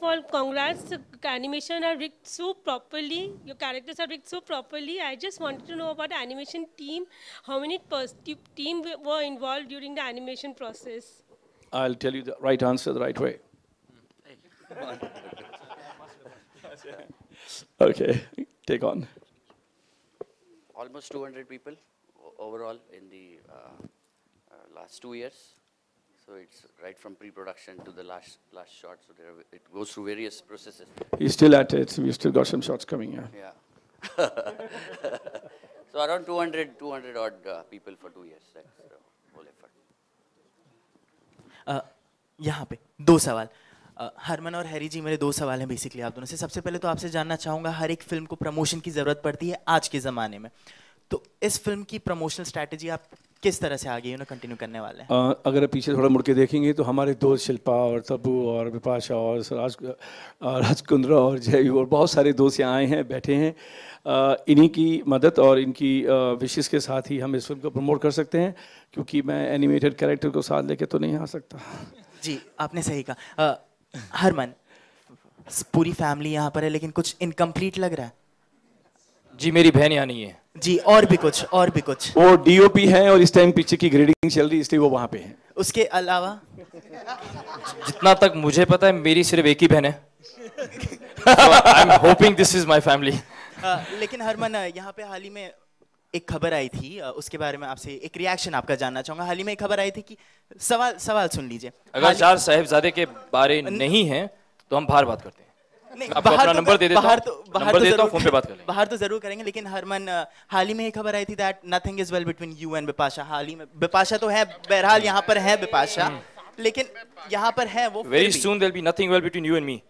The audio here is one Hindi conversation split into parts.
all, congrats. Animation are rigged so properly. Your characters are rigged so properly. I just wanted to know about the animation team. How many team were involved during the animation process? I'll tell you the right answer the right way. Okay, take on. Almost 200 people overall in the last 2 years. So it's right from pre-production to the last shot. So it goes through various processes. He's still at it. We've still got some shots coming. Yeah. So around 200 odd people for 2 years. That's the whole effort. यहाँ पे दो सवाल, हरमन और हैरी जी, मेरे दो सवाल हैं बेसिकली आप दोनों से। सबसे पहले तो आपसे जानना चाहूँगा, हर एक फिल्म को प्रमोशन की ज़रूरत पड़ती है आज के ज़माने में, तो इस फिल्म की प्रमोशनल स्ट्रैटेजी आप किस तरह से आगे कंटिन्यू करने वाले हैं? अगर आप पीछे थोड़ा मुड़ के देखेंगे तो हमारे दोस्त शिल्पा और तब्बू और विपाशा और राजकुंद्रा और जय और बहुत सारे दोस्त यहाँ आए हैं, बैठे हैं। इन्हीं की मदद और इनकी विशेष के साथ ही हम इस फिल्म को प्रमोट कर सकते हैं, क्योंकि मैं एनिमेटेड कैरेक्टर को साथ लेके तो नहीं आ सकता। जी, आपने सही कहा। हरमन, पूरी फैमिली यहाँ पर है लेकिन कुछ इनकम्प्लीट लग रहा है। जी, मेरी बहन यहाँ नहीं है। जी, और भी कुछ वो डीओपी है और इस टाइम पीछे की ग्रेडिंग चल रही है, इसलिए वो वहाँ पे हैं। उसके अलावा जितना तक मुझे पता है मेरी सिर्फ एक ही बहन है। I am hoping this is my family. लेकिन हरमन, यहाँ पे हाल ही में एक खबर आई थी, उसके बारे में आपसे एक रिएक्शन आपका जानना चाहूंगा। हाल ही में एक खबर आई थी कि सवाल सुन लीजिए। अगर चार साहिबजादे के बारे नहीं है तो हम बाहर बात करते हैं। नहीं, आपको अपना नंबर दे देता हूं, नंबर देता हूं, फोन पे बात कर लेंगे। बाहर तो जरूर करेंगे, लेकिन हरमन, हाल ही में एक खबर आई थी that nothing is well between you and Bipasha. हाल ही में बिपाशा तो है, बहरहाल यहाँ पर है बिपाशा, लेकिन यहाँ पर है वो। Very soon there will be nothing well between you and me.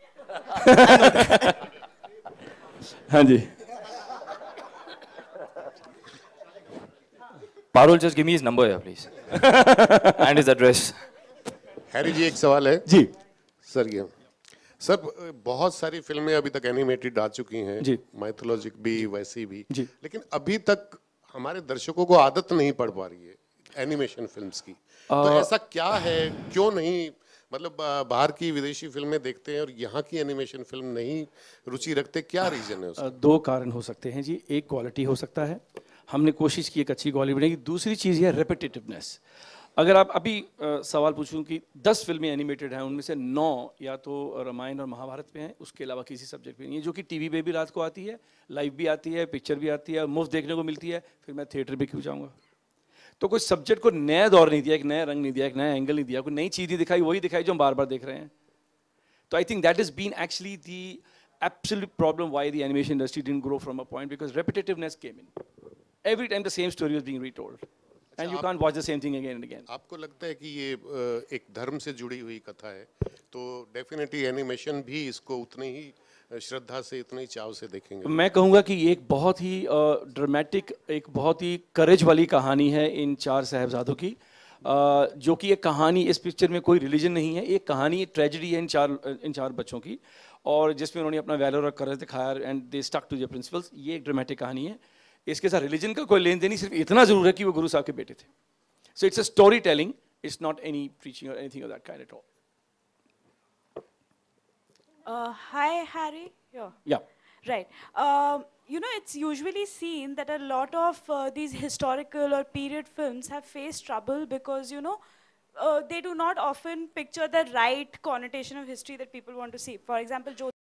हाँ जी। Parul, just give me his number here, please. And his address. Harry ji, एक सवाल है जी सर। ये सर, बहुत सारी फिल्में अभी तक एनिमेटेड आ चुकी हैं जी, माइथोलॉजिक भी वैसी भी जी, लेकिन अभी तक हमारे दर्शकों को आदत नहीं पड़ पा रही है एनिमेशन फिल्म्स की। तो ऐसा क्या है, क्यों नहीं, मतलब बाहर की विदेशी फिल्में देखते हैं और यहाँ की एनिमेशन फिल्म नहीं रुचि रखते, क्या रीजन है उसका? दो कारण हो सकते हैं जी। एक क्वालिटी हो सकता है, हमने कोशिश की एक अच्छी क्वालिटी बनाने की। दूसरी चीज़ है रेपिटेटिवनेस। अगर आप अभी सवाल पूछूं कि 10 फिल्में एनिमेटेड हैं, उनमें से 9 या तो रामायण और महाभारत पे हैं, उसके अलावा किसी सब्जेक्ट पे नहीं है, जो कि टीवी पे भी रात को आती है, लाइव भी आती है, पिक्चर भी आती है, मुफ्त देखने को मिलती है, फिर मैं थिएटर भी क्यों जाऊँगा? तो कोई सब्जेक्ट को नया दौर नहीं दिया, एक नया रंग नहीं दिया, एक नया एंगल नहीं दिया, कोई नई चीज़ नहीं दिखाई, वही दिखाई जो हम बार बार देख रहे हैं। तो I think that is been actually the absolute problem why the animation industry didn't grow from a point, because repetitiveness came in. Every time the same story was being retold, and you can't watch the same thing again and again. आपको लगता है कि ये एक धर्म से जुड़ी हुई कथा है, तो डेफिनेटली एनिमेशन भी इसको उतनी ही श्रद्धा से, उतने ही चाव से देखेंगे? तो मैं कहूँगा कि ये एक बहुत ही ड्रामेटिक, एक बहुत ही करेज वाली कहानी है इन चार साहबजादों की, जो कि एक कहानी, इस पिक्चर में कोई रिलीजन नहीं है, एक कहानी, ट्रेजेडी है इन चार बच्चों की, और जिसमें उन्होंने अपना वैल्यूर और करेज दिखाया and they stuck to their principles. ये एक ड्रामेटिक कहानी है, इसके साथ रिलीजन का कोई लेन देन नहीं, सिर्फ इतना जरूर है कि वो गुरु साहब के बेटे थे। So it's a story telling, it's not any preaching or anything of that kind at all. Hi, Harry. Yeah. Right. You know, it's usually seen that a lot of these historical or period films have faced trouble because, you know, they do not often picture the right connotation of history that people want to see. For example,